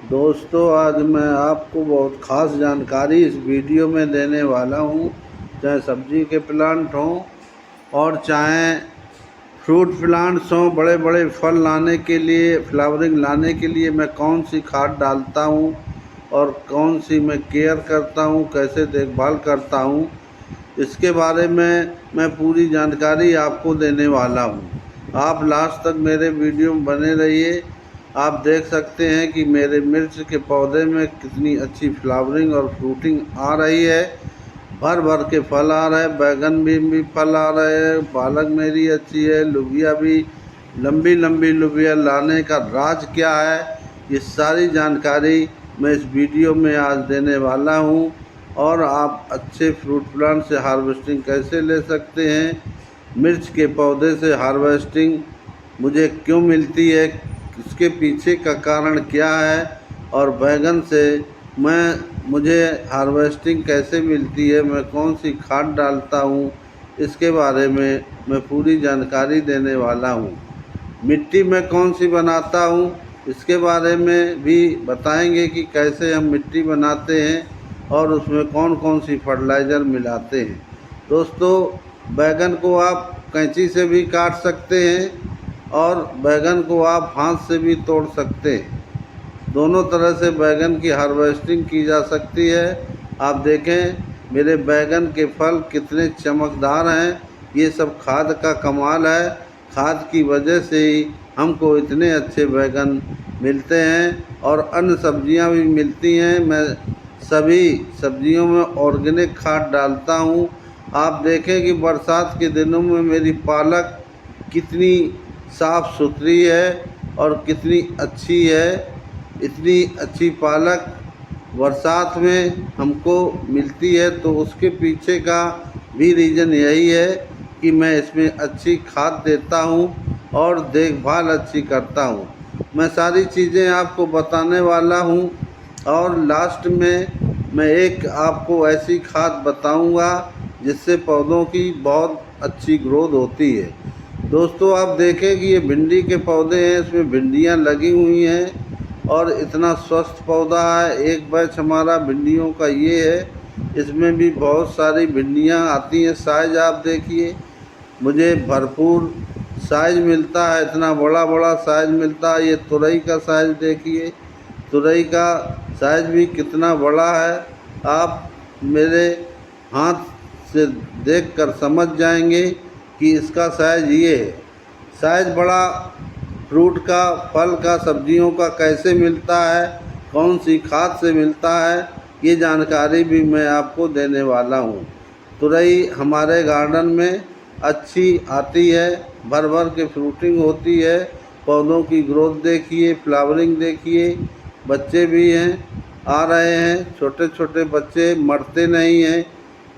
दोस्तों, आज मैं आपको बहुत ख़ास जानकारी इस वीडियो में देने वाला हूँ। चाहे सब्जी के प्लांट हों और चाहे फ्रूट प्लांट्स हों, बड़े बड़े फल लाने के लिए, फ्लावरिंग लाने के लिए मैं कौन सी खाद डालता हूँ और कौन सी मैं केयर करता हूँ, कैसे देखभाल करता हूँ, इसके बारे में मैं पूरी जानकारी आपको देने वाला हूँ। आप लास्ट तक मेरे वीडियो में बने रहिए। आप देख सकते हैं कि मेरे मिर्च के पौधे में कितनी अच्छी फ्लावरिंग और फ्रूटिंग आ रही है। भर भर के फल आ रहे हैं, बैगन में भी फल आ रहे हैं, पालक मेरी अच्छी है, लोबिया भी लंबी लंबी लोबिया लाने का राज क्या है, ये सारी जानकारी मैं इस वीडियो में आज देने वाला हूँ। और आप अच्छे फ्रूट प्लांट से हार्वेस्टिंग कैसे ले सकते हैं, मिर्च के पौधे से हार्वेस्टिंग मुझे क्यों मिलती है, इसके पीछे का कारण क्या है, और बैगन से मुझे हार्वेस्टिंग कैसे मिलती है, मैं कौन सी खाद डालता हूँ, इसके बारे में मैं पूरी जानकारी देने वाला हूँ। मिट्टी मैं कौन सी बनाता हूँ, इसके बारे में भी बताएंगे कि कैसे हम मिट्टी बनाते हैं और उसमें कौन कौन सी फर्टिलाइज़र मिलाते हैं। दोस्तों, बैगन को आप कैंची से भी काट सकते हैं और बैगन को आप हाथ से भी तोड़ सकते हैं। दोनों तरह से बैगन की हार्वेस्टिंग की जा सकती है। आप देखें मेरे बैगन के फल कितने चमकदार हैं, ये सब खाद का कमाल है। खाद की वजह से ही हमको इतने अच्छे बैगन मिलते हैं और अन्य सब्जियां भी मिलती हैं। मैं सभी सब्जियों में ऑर्गेनिक खाद डालता हूं। आप देखें कि बरसात के दिनों में मेरी पालक कितनी साफ़ सुथरी है और कितनी अच्छी है। इतनी अच्छी पालक बरसात में हमको मिलती है, तो उसके पीछे का भी रीज़न यही है कि मैं इसमें अच्छी खाद देता हूँ और देखभाल अच्छी करता हूँ। मैं सारी चीज़ें आपको बताने वाला हूँ और लास्ट में मैं एक आपको ऐसी खाद बताऊँगा जिससे पौधों की बहुत अच्छी ग्रोथ होती है। दोस्तों, आप देखें कि ये भिंडी के पौधे हैं, इसमें भिंडियाँ लगी हुई हैं और इतना स्वस्थ पौधा है। एक बैच हमारा भिंडियों का ये है, इसमें भी बहुत सारी भिंडियाँ आती हैं। साइज़ आप देखिए, मुझे भरपूर साइज़ मिलता है, इतना बड़ा बड़ा साइज़ मिलता है। ये तुरई का साइज़ देखिए, तुरई का साइज़ भी कितना बड़ा है। आप मेरे हाथ से देखकर समझ जाएंगे कि इसका साइज़ ये है। साइज़ बड़ा फ्रूट का, फल का, सब्जियों का कैसे मिलता है, कौन सी खाद से मिलता है, ये जानकारी भी मैं आपको देने वाला हूँ। तुरई हमारे गार्डन में अच्छी आती है, भर भर के फ्रूटिंग होती है। पौधों की ग्रोथ देखिए, फ्लावरिंग देखिए, बच्चे भी हैं, आ रहे हैं। छोटे छोटे बच्चे मरते नहीं हैं।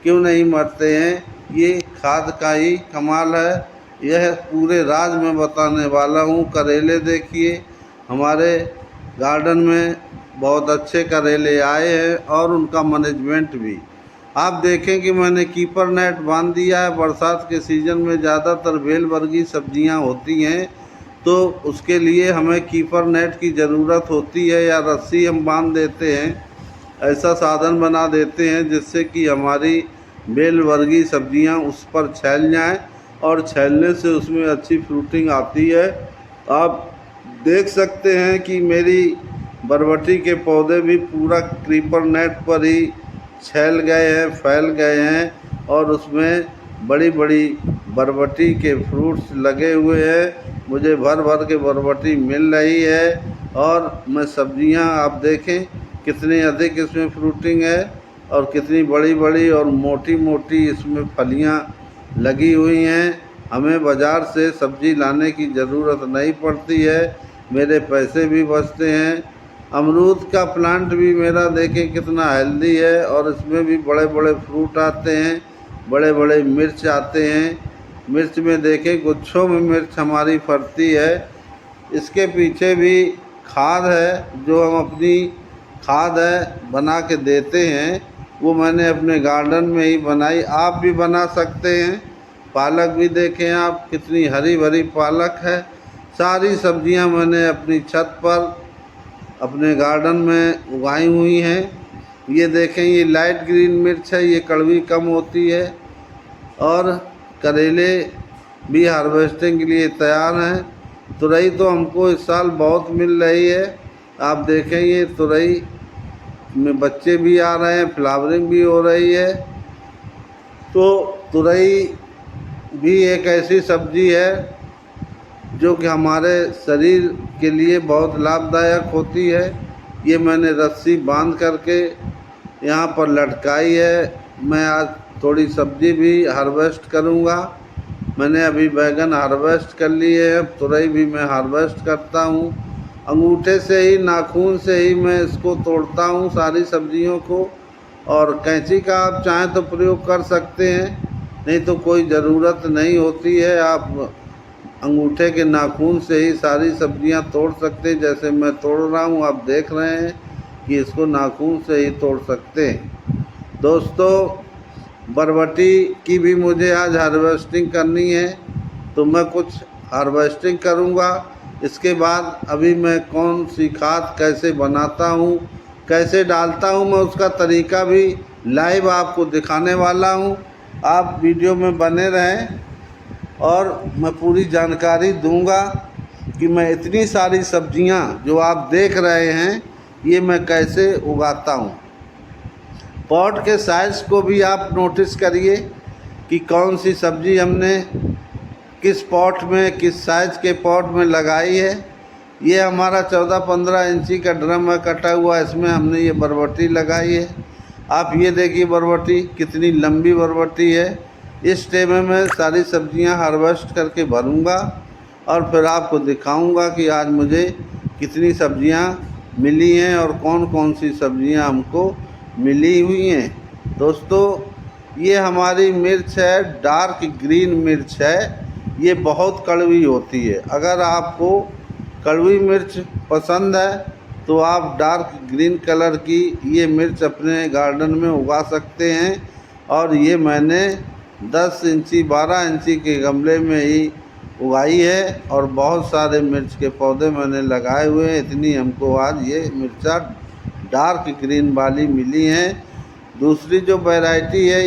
क्यों नहीं मरते हैं? ये खाद का ही कमाल है। यह पूरे राज में बताने वाला हूँ। करेले देखिए, हमारे गार्डन में बहुत अच्छे करेले आए हैं और उनका मैनेजमेंट भी। आप देखें कि मैंने कीपर नेट बांध दिया है। बरसात के सीज़न में ज़्यादातर बेल वर्गीय सब्जियां होती हैं, तो उसके लिए हमें कीपर नेट की ज़रूरत होती है, या रस्सी हम बांध देते हैं। ऐसा साधन बना देते हैं जिससे कि हमारी बेल वर्गीय सब्जियां उस पर छैल जाएं और छैलने से उसमें अच्छी फ्रूटिंग आती है। आप देख सकते हैं कि मेरी बरबटी के पौधे भी पूरा क्रीपर नेट पर ही छैल गए हैं, फैल गए हैं और उसमें बड़ी बड़ी बरबटी के फ्रूट्स लगे हुए हैं। मुझे भर भर के बरबटी मिल रही है और मैं सब्जियां, आप देखें कितनी अधिक इसमें फ्रूटिंग है और कितनी बड़ी बड़ी और मोटी मोटी इसमें फलियां लगी हुई हैं। हमें बाज़ार से सब्ज़ी लाने की ज़रूरत नहीं पड़ती है, मेरे पैसे भी बचते हैं। अमरूद का प्लांट भी मेरा देखें कितना हेल्दी है और इसमें भी बड़े बड़े फ्रूट आते हैं, बड़े बड़े मिर्च आते हैं। मिर्च में देखें गुच्छों में मिर्च हमारी फरती है। इसके पीछे भी खाद है, जो हम अपनी खाद है बना के देते हैं, वो मैंने अपने गार्डन में ही बनाई। आप भी बना सकते हैं। पालक भी देखें आप, कितनी हरी भरी पालक है। सारी सब्जियां मैंने अपनी छत पर अपने गार्डन में उगाई हुई हैं। ये देखें, ये लाइट ग्रीन मिर्च है, ये कड़वी कम होती है। और करेले भी हार्वेस्टिंग के लिए तैयार हैं। तुरई तो हमको इस साल बहुत मिल रही है। आप देखें, ये तुरई में बच्चे भी आ रहे हैं, फ्लावरिंग भी हो रही है। तो तुरई भी एक ऐसी सब्जी है जो कि हमारे शरीर के लिए बहुत लाभदायक होती है। ये मैंने रस्सी बांध करके यहाँ पर लटकाई है। मैं आज थोड़ी सब्जी भी हार्वेस्ट करूँगा। मैंने अभी बैगन हार्वेस्ट कर लिए है, तुरई भी मैं हार्वेस्ट करता हूँ। अंगूठे से ही, नाखून से ही मैं इसको तोड़ता हूँ सारी सब्जियों को। और कैंची का आप चाहें तो प्रयोग कर सकते हैं, नहीं तो कोई ज़रूरत नहीं होती है। आप अंगूठे के नाखून से ही सारी सब्जियां तोड़ सकते हैं। जैसे मैं तोड़ रहा हूं, आप देख रहे हैं कि इसको नाखून से ही तोड़ सकते हैं। दोस्तों, बरबटी की भी मुझे आज हार्वेस्टिंग करनी है, तो मैं कुछ हार्वेस्टिंग करूंगा। इसके बाद अभी मैं कौन सी खाद कैसे बनाता हूं, कैसे डालता हूं, मैं उसका तरीका भी लाइव आपको दिखाने वाला हूं। आप वीडियो में बने रहें और मैं पूरी जानकारी दूंगा कि मैं इतनी सारी सब्जियां जो आप देख रहे हैं ये मैं कैसे उगाता हूं। पॉट के साइज़ को भी आप नोटिस करिए कि कौन सी सब्जी हमने किस पॉट में, किस साइज़ के पॉट में लगाई है। ये हमारा 14-15 इंची का ड्रम है कटा हुआ, इसमें हमने ये बरबटी लगाई है। आप ये देखिए बरबटी कितनी लंबी बरबटी है। इस ट्रे में मैं सारी सब्जियां हार्वेस्ट करके भरूंगा और फिर आपको दिखाऊंगा कि आज मुझे कितनी सब्जियां मिली हैं और कौन कौन सी सब्जियां हमको मिली हुई हैं। दोस्तों, ये हमारी मिर्च है, डार्क ग्रीन मिर्च है। ये बहुत कड़वी होती है। अगर आपको कड़वी मिर्च पसंद है तो आप डार्क ग्रीन कलर की ये मिर्च अपने गार्डन में उगा सकते हैं। और ये मैंने 10 इंची 12 इंची के गमले में ही उगाई है और बहुत सारे मिर्च के पौधे मैंने लगाए हुए हैं। इतनी हमको आज ये मिर्चा डार्क ग्रीन वाली मिली हैं। दूसरी जो वैरायटी है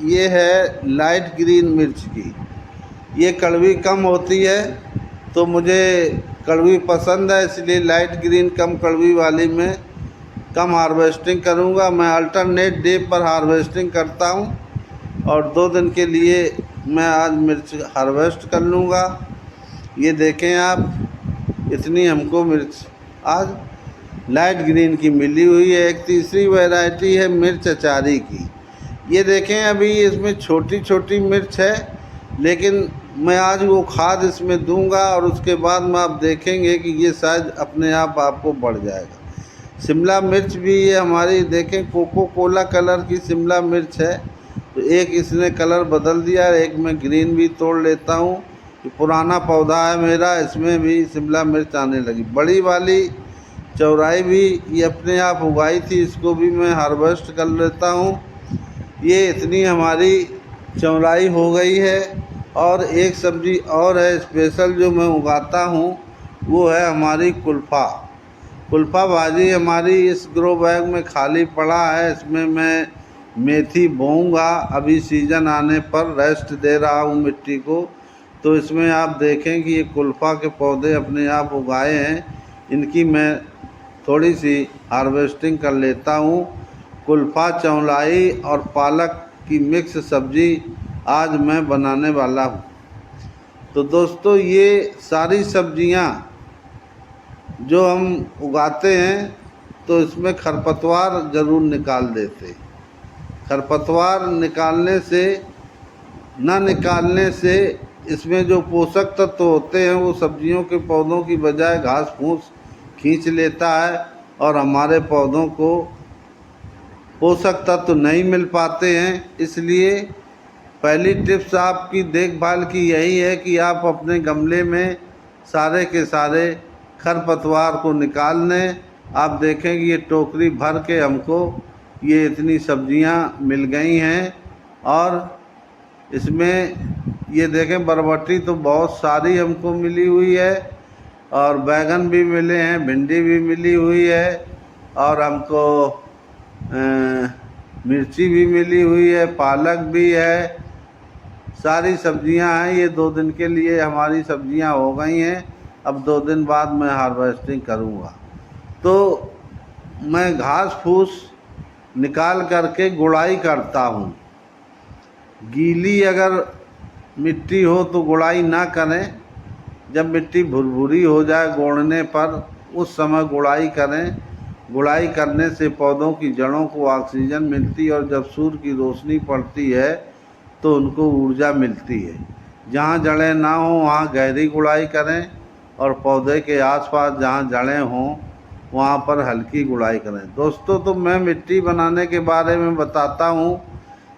ये है लाइट ग्रीन मिर्च की। ये कड़वी कम होती है, तो मुझे कड़वी पसंद है, इसलिए लाइट ग्रीन कम कड़वी वाली में कम हार्वेस्टिंग करूँगा। मैं अल्टरनेट डे पर हार्वेस्टिंग करता हूँ और 2 दिन के लिए मैं आज मिर्च हार्वेस्ट कर लूँगा। ये देखें आप, इतनी हमको मिर्च आज लाइट ग्रीन की मिली हुई है। एक तीसरी वैरायटी है मिर्च अचारी की। ये देखें, अभी इसमें छोटी छोटी मिर्च है, लेकिन मैं आज वो खाद इसमें दूंगा और उसके बाद में आप देखेंगे कि ये साइज अपने आप आपको बढ़ जाएगा। शिमला मिर्च भी ये हमारी देखें कोको कोला कलर की शिमला मिर्च है। तो एक इसने कलर बदल दिया, एक मैं ग्रीन भी तोड़ लेता हूँ। ये पुराना पौधा है मेरा, इसमें भी शिमला मिर्च आने लगी। बड़ी वाली चौराई भी ये अपने आप उगाई थी, इसको भी मैं हार्वेस्ट कर लेता हूँ। ये इतनी हमारी चौराई हो गई है। और एक सब्ज़ी और है स्पेशल जो मैं उगाता हूँ, वो है हमारी कुल्फ़ा भाजी। हमारी इस ग्रो बैग में खाली पड़ा है, इसमें मैं मेथी बोऊंगा। अभी सीज़न आने पर रेस्ट दे रहा हूँ मिट्टी को। तो इसमें आप देखें कि ये कुल्फ़ा के पौधे अपने आप उगाए हैं। इनकी मैं थोड़ी सी हार्वेस्टिंग कर लेता हूँ। कुल्फ़ा, चौलाई और पालक की मिक्स सब्ज़ी आज मैं बनाने वाला हूँ। तो दोस्तों, ये सारी सब्जियाँ जो हम उगाते हैं तो इसमें खरपतवार ज़रूर निकाल देते। खरपतवार निकालने से इसमें जो पोषक तत्व होते हैं वो सब्जियों के पौधों की बजाय घास फूस खींच लेता है और हमारे पौधों को पोषक तत्व नहीं मिल पाते हैं। इसलिए पहली टिप्स आपकी देखभाल की यही है कि आप अपने गमले में सारे के सारे खरपतवार को निकाल लें। आप देखें कि ये टोकरी भर के हमको ये इतनी सब्जियां मिल गई हैं। और इसमें ये देखें बरबटी तो बहुत सारी हमको मिली हुई है। और बैगन भी मिले हैं, भिंडी भी मिली हुई है, और हमको मिर्ची भी मिली हुई है, पालक भी है, सारी सब्जियां हैं। ये 2 दिन के लिए हमारी सब्जियां हो गई हैं। अब 2 दिन बाद मैं हार्वेस्टिंग करूँगा। तो मैं घास फूस निकाल करके गुड़ाई करता हूँ। गीली अगर मिट्टी हो तो गुड़ाई ना करें, जब मिट्टी भुरभुरी हो जाए गोड़ने पर उस समय गुड़ाई करें। गुड़ाई करने से पौधों की जड़ों को ऑक्सीजन मिलती है और जब सूर्य की रोशनी पड़ती है तो उनको ऊर्जा मिलती है। जहाँ जड़ें ना हों वहाँ गहरी गुड़ाई करें, और पौधे के आसपास जहाँ जड़ें हों वहाँ पर हल्की गुड़ाई करें। दोस्तों, तो मैं मिट्टी बनाने के बारे में बताता हूँ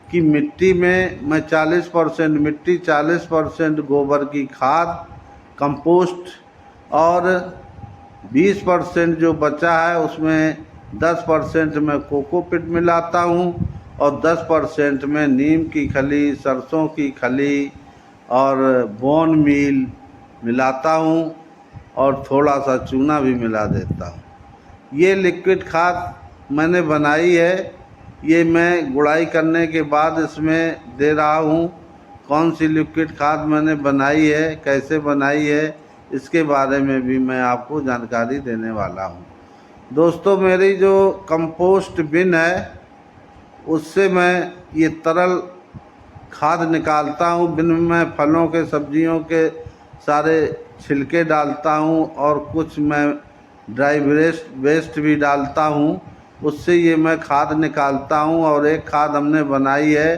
कि मिट्टी में मैं 40% मिट्टी, 40% गोबर की खाद, कंपोस्ट, और 20% जो बचा है उसमें 10% मैं कोकोपीट मिलाता हूँ, और 10% में नीम की खली, सरसों की खली और बोन मील मिलाता हूँ, और थोड़ा सा चूना भी मिला देता हूँ। ये लिक्विड खाद मैंने बनाई है। ये मैं गुड़ाई करने के बाद इसमें दे रहा हूँ। कौन सी लिक्विड खाद मैंने बनाई है, कैसे बनाई है, इसके बारे में भी मैं आपको जानकारी देने वाला हूँ। दोस्तों, मेरी जो कंपोस्ट बिन है उससे मैं ये तरल खाद निकालता हूँ। बिन में फलों के, सब्जियों के सारे छिलके डालता हूँ, और कुछ मैं ड्राई वेस्ट भी डालता हूँ। उससे ये मैं खाद निकालता हूँ। और एक खाद हमने बनाई है,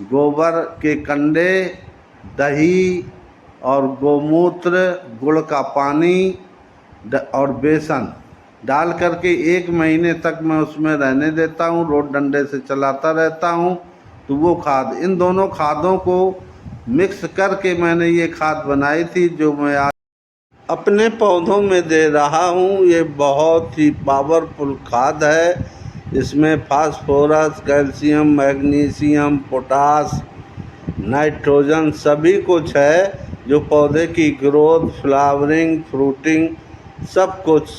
गोबर के कंडे, दही और गोमूत्र, गुड़ का पानी और बेसन डाल करके 1 महीने तक मैं उसमें रहने देता हूँ। रोड डंडे से चलाता रहता हूँ। तो वो खाद, इन दोनों खादों को मिक्स करके मैंने ये खाद बनाई थी, जो मैं आज अपने पौधों में दे रहा हूँ। ये बहुत ही पावरफुल खाद है। इसमें phosphorus, calcium, magnesium, potash, nitrogen सभी कुछ है, जो पौधे की ग्रोथ, फ्लावरिंग, फ्रूटिंग सब कुछ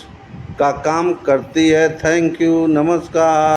का काम करती है। थैंक यू, नमस्कार।